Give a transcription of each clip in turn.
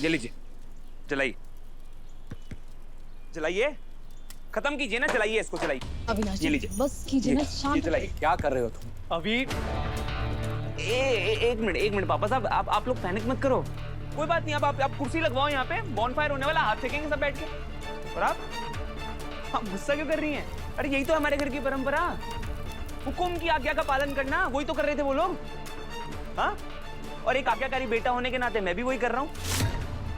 ये लीजिए, जलाइए, जलाइए, खत्म कीजिए ना, जलाइए इसको, जलाइए। अविनाश ये जी, लीजिए, बस कीजिए ना, शांत ये जलाइए। क्या कर रहे हो तुम? अभी एक मिनट पापा साहब, आप लोग पैनिक मत करो। कोई बात नहीं, आप कुर्सी लगवाओ, यहाँ पे बॉनफायर होने वाला, हाथ सेकेंगे सब बैठ के। और आप गुस्सा क्यों कर रही हैं? अरे यही तो हमारे घर की परंपरा, हुकुम की आज्ञा का पालन करना, वही तो कर रहे थे वो लोग। हाँ, और एक आज्ञाकारी बेटा होने के नाते मैं भी वही कर रहा हूँ।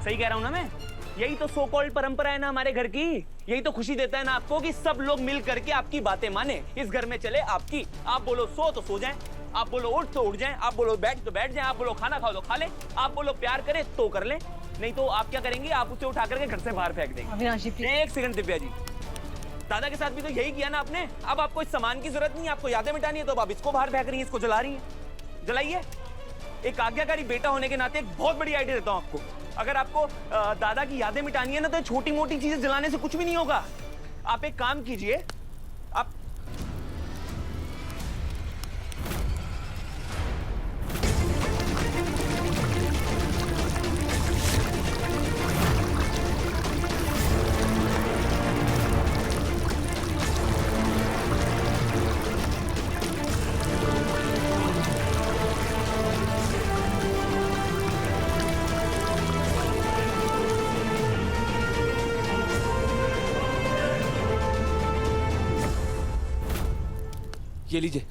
सही कह रहा हूँ ना मैं? यही तो सो कॉल्ड परंपरा है ना हमारे घर की। यही तो खुशी देता है ना आपको कि सब लोग मिल करके आपकी बातें माने, इस घर में चले आपकी। आप बोलो सो तो सो जाएं, आप बोलो उठ तो उठ जाएं, आप बोलो बैठ तो बैठ जाएं, आप बोलो खाना खाओ तो खा लें, आप बोलो प्यार करे तो कर लें। नहीं तो आप क्या करेंगे? आप उसे उठा करके घर से बाहर फेंक देंगे। अविनाश जी प्लीज। एक सेकंड दिव्या जी, दादा के साथ भी तो यही किया ना आपने। अब आपको इस सामान की जरूरत नहीं है, आपको यादें मिटानी है, तो अब आप इसको बाहर फेंक रही हैं, इसको जला रही हैं। जलाइए। एक आज्ञाकारी बेटा होने के नाते एक बहुत बड़ी आइडिया देता हूं आपको। अगर आपको दादा की यादें मिटानी है ना, तो छोटी मोटी चीजें जलाने से कुछ भी नहीं होगा। आप एक काम कीजिए, आप ये लीजिए।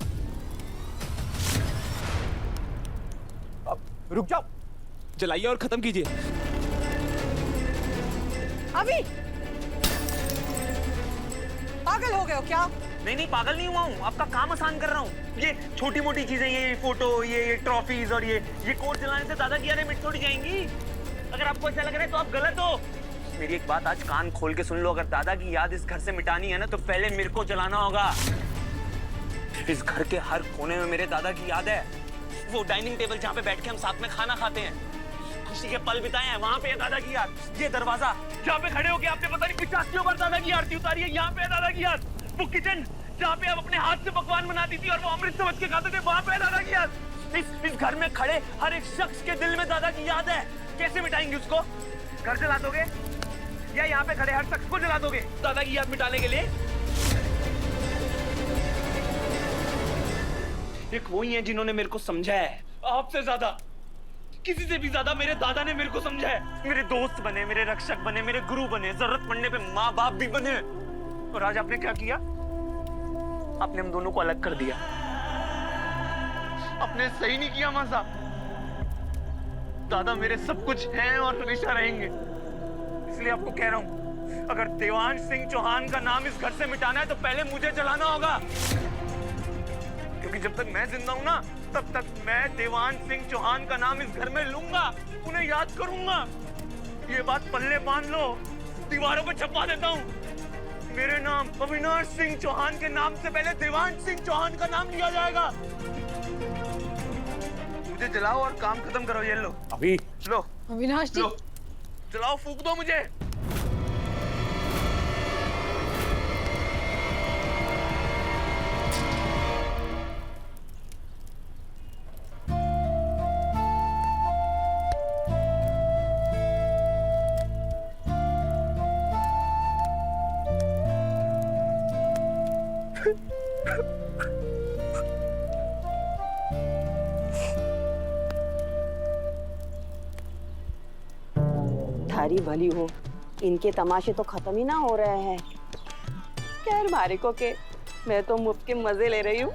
अब रुक जाओ, जलाइए और खत्म कीजिए। अभी पागल हो गए हो क्या? नहीं पागल नहीं हुआ हूँ, आपका काम आसान कर रहा हूँ। ये छोटी मोटी चीजें, ये फोटो, ये ट्रॉफीज और ये कोट जलाने से दादा की यादें मिट थोड़ी जाएंगी। अगर आपको ऐसा लग रहा है तो आप गलत हो। मेरी एक बात आज कान खोल के सुन लो, अगर दादा की याद इस घर से मिटानी है ना, तो पहले मेरे को जलाना होगा। इस घर के हर कोने में मेरे दादा की याद है। वो डाइनिंग टेबल जहाँ पे बैठ के हम साथ में खाना खाते हैं, खुशी के पल बिताए हैं, वहां पे है दादा की याद। ये दरवाजा जहाँ पे खड़े होके आपने पता नहीं 85 बार दादा की आरती उतारी है, यहाँ पे है दादा की याद। वो किचन जहाँ पे आप अपने हाथ से पकवान बनाती थी और वो अमृत समझ के खाते थे, वहां पे है दादा की याद। इस घर में खड़े हर एक शख्स के दिल में दादा की याद है। कैसे मिटाएंगे उसको? घर जला दोगे या यहाँ पे खड़े हर शख्स को जला दोगे दादा की याद मिटाने के लिए? एक वही है जिन्होंने मेरे को समझा है, आपसे ज्यादा, किसी से भी ज्यादा मेरे दादा ने मेरे को समझा है। मेरे दोस्त बने, मेरे रक्षक बने, मेरे गुरु बने, जरूरत पड़ने पे माँ बाप भी बने। और आज आपने क्या किया? आपने हम दोनों को अलग कर दिया। आपने सही नहीं किया माँ साहब। दादा मेरे सब कुछ हैं और हमेशा रहेंगे। इसलिए आपको कह रहा हूं, अगर देवांश सिंह चौहान का नाम इस घर से मिटाना है तो पहले मुझे जलाना होगा। क्योंकि जब तक मैं जिंदा हूं ना, तब तक मैं देवांश सिंह चौहान का नाम इस घर में लूंगा, उन्हें याद करूंगा। ये बात पल्ले बांध लो, दीवारों पे छपवा देता हूं। मेरे नाम अविनाश सिंह चौहान के नाम से पहले देवांश सिंह चौहान का नाम लिया जाएगा। मुझे जलाओ और काम खत्म करो। ये लो, अभी लो, अविनाश जी लो, जलाओ, फूंक दो मुझे। थारी भली हो, इनके तमाशे तो खत्म ही ना हो रहे हैं। खैर मारिको के, मैं तो मुफ्त के मजे ले रही हूँ।